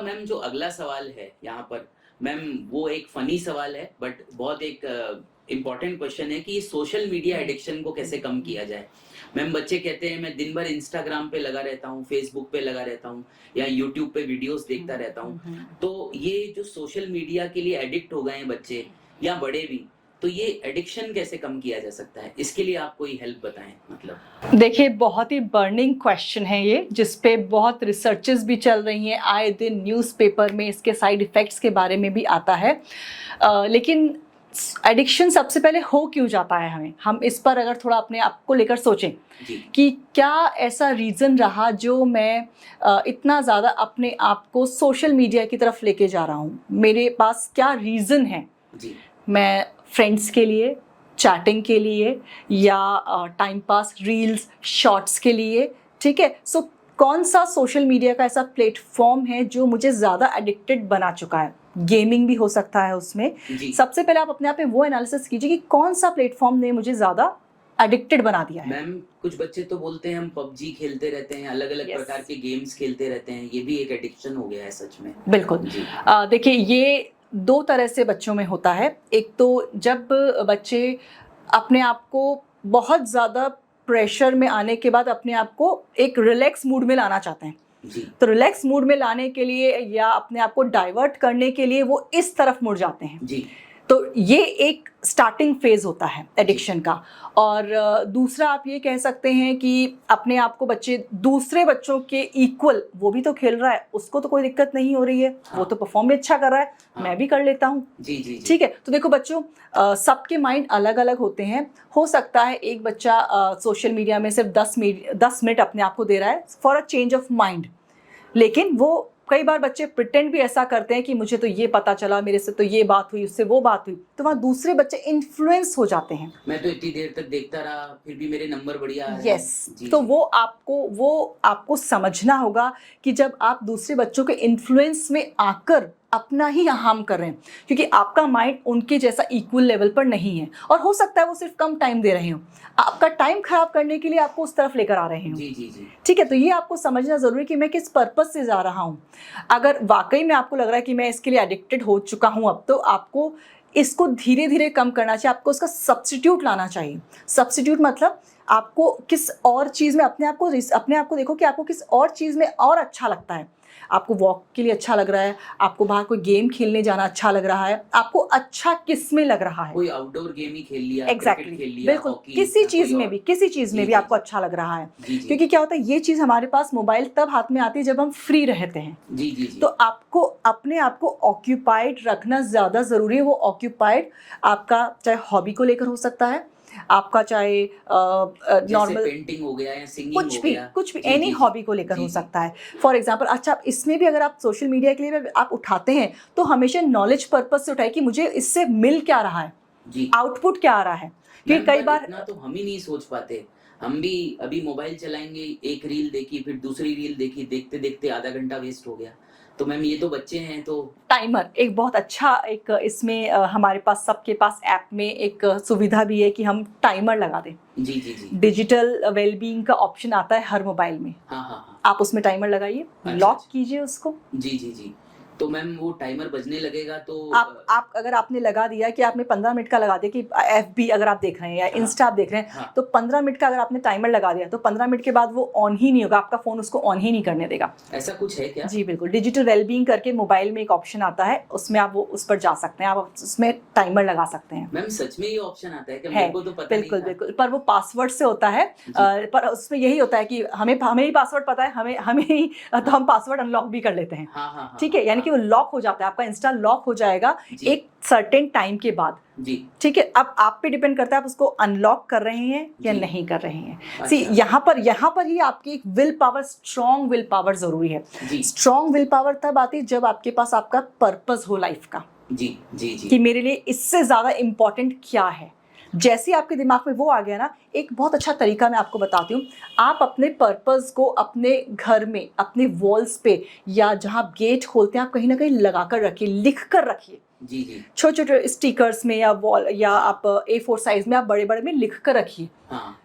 Ma'am जो अगला सवाल है यहाँ पर, मैम वो एक फनी सवाल है बट बहुत एक इम्पोर्टेंट क्वेश्चन है कि सोशल मीडिया एडिक्शन को कैसे कम किया जाए। मैम बच्चे कहते हैं मैं दिन भर इंस्टाग्राम पे लगा रहता हूँ, फेसबुक पे लगा रहता हूँ या यूट्यूब पे वीडियोस देखता रहता हूँ। तो ये जो सोशल मीडिया के लिए एडिक्ट हो गए हैं बच्चे या बड़े भी, तो ये एडिक्शन कैसे कम किया जा सकता है? इसके लिए आप कोई हेल्प बताएं। मतलब देखिए, बहुत ही बर्निंग क्वेश्चन है ये, जिस पे बहुत रिसर्चेस भी चल रही हैं। आए दिन न्यूज़पेपर में इसके साइड इफ़ेक्ट्स के बारे में भी आता है। लेकिन एडिक्शन सबसे पहले हो क्यों जाता है हम इस पर अगर थोड़ा अपने आप को लेकर सोचें कि क्या ऐसा रीज़न रहा जो मैं इतना ज़्यादा अपने आप को सोशल मीडिया की तरफ लेके जा रहा हूँ। मेरे पास क्या रीज़न है जी। मैं फ्रेंड्स के लिए, चैटिंग के लिए या टाइम पास रील्स शॉर्ट्स के लिए, ठीक है। सो कौन सा सोशल मीडिया का ऐसा प्लेटफॉर्म है जो मुझे ज़्यादा एडिक्टेड बना चुका है। गेमिंग भी हो सकता है उसमें। सबसे पहले आप अपने आप में वो एनालिसिस कीजिए कि कौन सा प्लेटफॉर्म ने मुझे ज़्यादा एडिक्टेड बना दिया है। मैम कुछ बच्चे तो बोलते हैं हम पबजी खेलते रहते हैं, अलग अलग प्रकार के गेम्स खेलते रहते हैं, ये भी एक एडिक्शन हो गया है सच में। बिल्कुल। देखिए, ये दो तरह से बच्चों में होता है। एक तो जब बच्चे अपने आप को बहुत ज़्यादा प्रेशर में आने के बाद अपने आप को एक रिलैक्स मूड में लाना चाहते हैं जी। तो रिलैक्स मूड में लाने के लिए या अपने आप को डाइवर्ट करने के लिए वो इस तरफ मुड़ जाते हैं जी। तो ये एक स्टार्टिंग फेज होता है एडिक्शन का। और दूसरा आप ये कह सकते हैं कि अपने आप को बच्चे दूसरे बच्चों के इक्वल, वो भी तो खेल रहा है, उसको तो कोई दिक्कत नहीं हो रही है। वो तो परफॉर्म भी अच्छा कर रहा है, मैं भी कर लेता हूँ। जी। ठीक है। तो देखो बच्चों, सबके माइंड अलग अलग होते हैं। हो सकता है एक बच्चा सोशल मीडिया में सिर्फ 10 मिनट अपने आप को दे रहा है for a change of mind, लेकिन वो कई बार बच्चे प्रिटेंड भी ऐसा करते हैं कि मुझे तो ये पता चला, मेरे से तो ये बात हुई, उससे वो बात हुई, तो वहाँ दूसरे बच्चे इन्फ्लुएंस हो जाते हैं। मैं तो इतनी देर तक देखता रहा, फिर भी मेरे नंबर बढ़िया आ रहे हैं। यस। तो वो आपको समझना होगा कि जब आप दूसरे बच्चों के इन्फ्लुएंस में आकर अपना ही हार्म कर रहे हैं, क्योंकि आपका माइंड उनके जैसा इक्वल लेवल पर नहीं है। और हो सकता है वो सिर्फ कम टाइम दे रहे हो, आपका टाइम खराब करने के लिए आपको उस तरफ लेकर आ रहे हो। जी। ठीक है। तो ये आपको समझना जरूरी है कि मैं किस पर्पज से जा रहा हूँ। अगर वाकई में आपको लग रहा है कि मैं इसके लिए एडिक्टेड हो चुका हूँ अब, तो आपको इसको धीरे धीरे कम करना चाहिए। आपको उसका सब्स्टिट्यूट लाना चाहिए। सब्स्टिट्यूट मतलब आपको किस और चीज़ में अपने आप को देखो कि आपको किस और चीज़ में और अच्छा लगता है। आपको वॉक के लिए अच्छा लग रहा है, आपको बाहर कोई गेम खेलने जाना अच्छा लग रहा है, आपको अच्छा किस में लग रहा है। कोई आउटडोर गेम ही खेल लिया, एग्जैक्टली, खेल लिया, बिल्कुल। किसी चीज़ में भी आपको अच्छा लग रहा है। क्योंकि क्या होता है, ये चीज़ हमारे पास मोबाइल तब हाथ में आती है जब हम फ्री रहते हैं। जी। तो आपको अपने आप को ऑक्यूपाइड रखना ज़्यादा ज़रूरी है। वो ऑक्यूपाइड आपका चाहे हॉबी को लेकर हो सकता है, आपका चाहे नॉर्मल पेंटिंग हो गया या सिंगिंग हो गया, कुछ भी एनी हॉबी को लेकर हो सकता है। फॉर एग्जांपल, अच्छा, इसमें भी अगर आप सोशल मीडिया के लिए आप उठाते हैं तो हमेशा नॉलेज पर्पस से उठाए कि मुझे इससे मिल क्या रहा है, आउटपुट क्या आ रहा है। क्योंकि कई बार इतना तो हम ही नहीं सोच पाते। हम भी अभी मोबाइल चलाएंगे, एक रील देखी, फिर दूसरी रील देखी, देखते देखते आधा घंटा वेस्ट हो गया। तो मैम ये तो बच्चे हैं, तो टाइमर एक बहुत अच्छा एक इसमें हमारे पास सबके पास ऐप में एक सुविधा भी है कि हम टाइमर लगा दें। जी। डिजिटल वेलबींग का ऑप्शन आता है हर मोबाइल में। हाँ। आप उसमें टाइमर लगाइए, लॉक कीजिए उसको। जी। तो मैम वो टाइमर बजने लगेगा तो आप अगर आपने लगा दिया कि आपने 15 मिनट का लगा दिया कि FB अगर आप देख रहे हैं या इंस्टा आप देख रहे हैं, तो 15 मिनट का अगर आपने टाइमर लगा दिया तो 15 मिनट के बाद वो ऑन ही नहीं होगा, आपका फोन उसको ऑन ही नहीं करने देगा। ऐसा कुछ है क्या? जी बिल्कुल। डिजिटल वेलबींग करके मोबाइल में एक ऑप्शन आता है, उसमें आप वो उस पर जा सकते हैं, आप उसमें टाइमर लगा सकते हैं। मैम सच में ये ऑप्शन आता है? मेरे को तो पता नहीं था। बिल्कुल। पर वो पासवर्ड से होता है। पर उसमें यही होता है कि हमें ही पासवर्ड पता है, हमें ही, तो हम पासवर्ड अनलॉक भी कर लेते हैं। ठीक है। यानी कि वो लॉक हो जाता है, आपका इंस्टा लॉक हो जाएगा एक सर्टेन टाइम के बाद। ठीक है। अब आप पे डिपेंड करता है आप उसको अनलॉक कर रहे हैं या नहीं कर रहे हैं। सी यहाँ पर ही आपकी एक will power, strong will power जरूरी है। स्ट्रॉन्ग विल पावर तब आती है जब आपके पास आपका पर्पस हो लाइफ का। जी कि मेरे लिए इससे ज्यादा इंपॉर्टेंट क्या है। जैसे आपके दिमाग में वो आ गया ना, एक बहुत अच्छा तरीका मैं आपको बताती हूँ। आप अपने पर्पस को अपने घर में, अपने वॉल्स पे या जहाँ गेट खोलते हैं, आप कहीं ना कहीं लगा कर रखिए, लिख कर रखिए। जी। छोटे छोटे स्टिकर्स में या वॉल या आप A4 साइज में आप बड़े बड़े में लिख कर रखिए।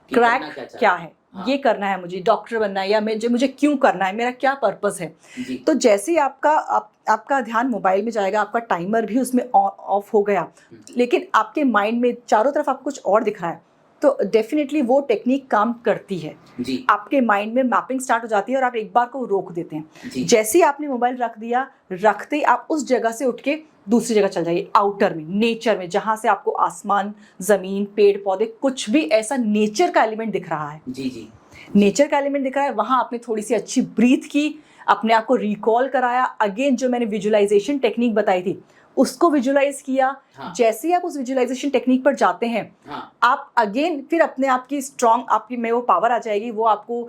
क्रैक क्या है, हाँ। ये करना है, मुझे डॉक्टर बनना है, या मुझे क्यों करना है, मेरा क्या पर्पस है। जी तो जैसे ही आपका ध्यान मोबाइल में जाएगा, आपका टाइमर भी उसमें ऑफ हो गया, लेकिन आपके माइंड में चारों तरफ आपको कुछ और दिख रहा है, तो डेफिनेटली वो टेक्निक काम करती है। जी आपके माइंड में मैपिंग स्टार्ट हो जाती है और आप एक बार को रोक देते हैं। जी जैसे ही आपने मोबाइल रख दिया, रखते ही आप उस जगह से उठ के दूसरी जगह चल जाइए, आउटर में, नेचर में, जहां से आपको आसमान, जमीन, पेड़ पौधे, कुछ भी ऐसा नेचर का एलिमेंट दिख रहा है, जी जी नेचर का एलिमेंट दिख रहा है, वहां आपने थोड़ी सी अच्छी ब्रीथ की, अपने आप को रिकॉल कराया, अगेन जो मैंने विजुअलाइजेशन टेक्निक बताई थी उसको विजुअलाइज किया। हाँ। जैसे ही आप उस विजुअलाइजेशन टेक्निक पर जाते हैं, हाँ। आप अगेन फिर अपने आप की स्ट्रॉन्ग, आपकी में वो पावर आ जाएगी, वो आपको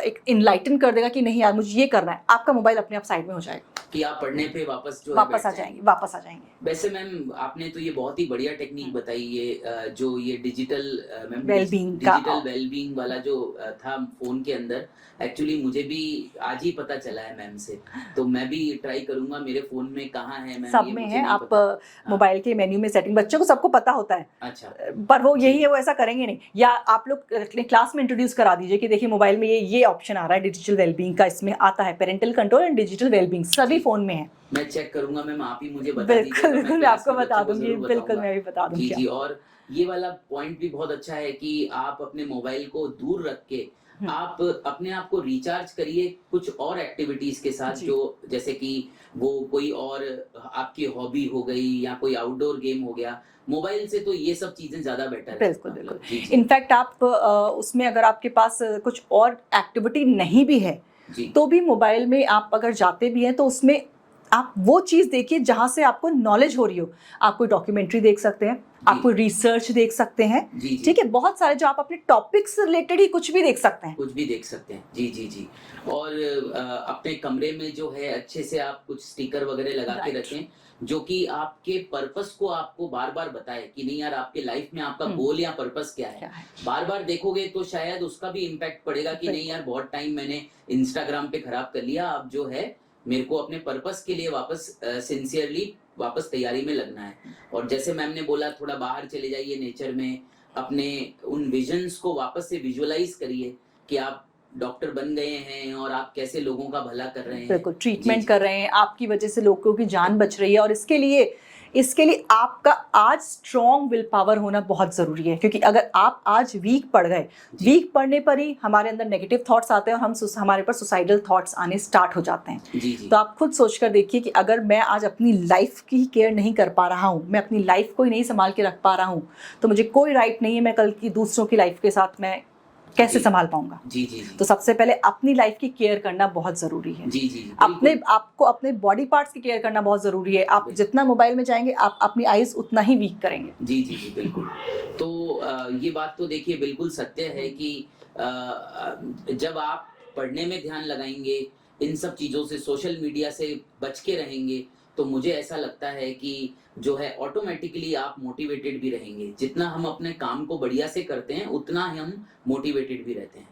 एक इनलाइटन कर देगा कि नहीं यार मुझे ये करना है। आपका मोबाइल अपने आप साइड में हो जाएगा कि आप पढ़ने पे वापस जो है वापस आ बैठ जाएंगे, वापस आ जाएंगे। वैसे मैम आपने तो ये बहुत ही बढ़िया टेक्निक बताई, ये जो ये डिजिटल मैम वेलबींग का डिजिटल वेलबींग वाला जो था फोन के अंदर, एक्चुअली मुझे भी आज ही पता चला है मैम से, तो मैं भी ट्राई करूंगा। मेरे फोन में कहाँ है मैम? सब ये में मुझे है, नहीं आप पता। मोबाइल के मेन्यू में सेटिंग, बच्चों को सबको पता होता है, अच्छा पर वो यही है, वो ऐसा करेंगे नहीं। या आप लोग अपने क्लास में इंट्रोड्यूस करा दीजिए कि देखिए मोबाइल में ये ऑप्शन आ रहा है डिजिटल वेलबींग का, इसमें आता है parental control and digital wellbeing, सभी फोन में है। मैं चेक करूंगा मैम, आप ही मुझे बता बिल्कुल दीजिएगा, बिल्कुल, मैं क्लास आपको में बता बच्चों को दूंगी, जरूर बिल्कुल बताऊंगा। मैं भी बता जी दूंगी। जी, और ये वाला पॉइंट भी बहुत अच्छा है कि आप अपने मोबाइल को दूर रख के आप अपने आप को रिचार्ज करिए कुछ और एक्टिविटीज के साथ, जी। जो जैसे कि वो कोई और आपकी हॉबी हो गई या कोई आउटडोर गेम हो गया। मोबाइल से तो ये सब चीजें ज्यादा बेटर है। बिल्कुल बिल्कुल। जी जी इनफैक्ट आप उसमें अगर आपके पास कुछ और एक्टिविटी नहीं भी है, जी तो भी मोबाइल में आप अगर जाते भी हैं तो उसमें आप वो चीज़ देखिए जहाँ से आपको नॉलेज हो रही हो। आप कोई डॉक्यूमेंट्री देख सकते हैं, आप कोई रिसर्च देख सकते हैं, जी जी ठीक है, बहुत सारे जो आप अपने टॉपिक से रिलेटेड ही कुछ भी देख सकते हैं। कुछ भी देख सकते हैं। जी जी जी, और अपने कमरे में जो है अच्छे से आप कुछ स्टिकर वगैरह लगा के Right. रखें, जो कि आपके पर्पस को आपको बार बार बताए कि नहीं यार आपके लाइफ में आपका गोल या पर्पस क्या है। बार बार देखोगे तो शायद उसका भी इम्पैक्ट पड़ेगा कि नहीं यार बहुत टाइम मैंने इंस्टाग्राम पे खराब कर लिया, अब जो है मेरे को अपने पर्पस के लिए वापस सिंसियरली वापस तैयारी में लगना है। और जैसे मैम ने बोला थोड़ा बाहर चले जाइए नेचर में, अपने उन विजन्स को वापस से विजुअलाइज करिए कि आप डॉक्टर बन गए हैं और आप कैसे लोगों का भला कर रहे हैं। बिल्कुल, ट्रीटमेंट कर रहे हैं, आपकी वजह से लोगों की जान बच रही है, और इसके लिए आपका आज स्ट्रॉन्ग विल पावर होना बहुत ज़रूरी है। क्योंकि अगर आप आज वीक पड़ गए, वीक पड़ने पर ही हमारे अंदर नेगेटिव थॉट्स आते हैं और हमारे पर सुसाइडल थॉट्स आने स्टार्ट हो जाते हैं। जी जी। तो आप खुद सोच कर देखिए कि अगर मैं आज अपनी लाइफ की केयर नहीं कर पा रहा हूँ, मैं अपनी लाइफ को ही नहीं संभाल के रख पा रहा हूँ, तो मुझे कोई राइट नहीं है मैं कल की दूसरों की लाइफ के साथ मैं कैसे संभाल पाऊंगा। जी जी जी। तो सबसे पहले अपनी लाइफ की केयर करना बहुत जरूरी है। जी जी, आपको अपने बॉडी पार्ट्स की केयर करना बहुत जरूरी है। आप जितना मोबाइल में जाएंगे आप अपनी आईज उतना ही वीक करेंगे। जी जी जी बिल्कुल। तो ये बात तो देखिए बिल्कुल सत्य है कि जब आप पढ़ने में ध्यान लगाएंगे, इन सब चीजों से, सोशल मीडिया से बच के रहेंगे, तो मुझे ऐसा लगता है कि जो है ऑटोमेटिकली आप मोटिवेटेड भी रहेंगे। जितना हम अपने काम को बढ़िया से करते हैं उतना ही हम मोटिवेटेड भी रहते हैं।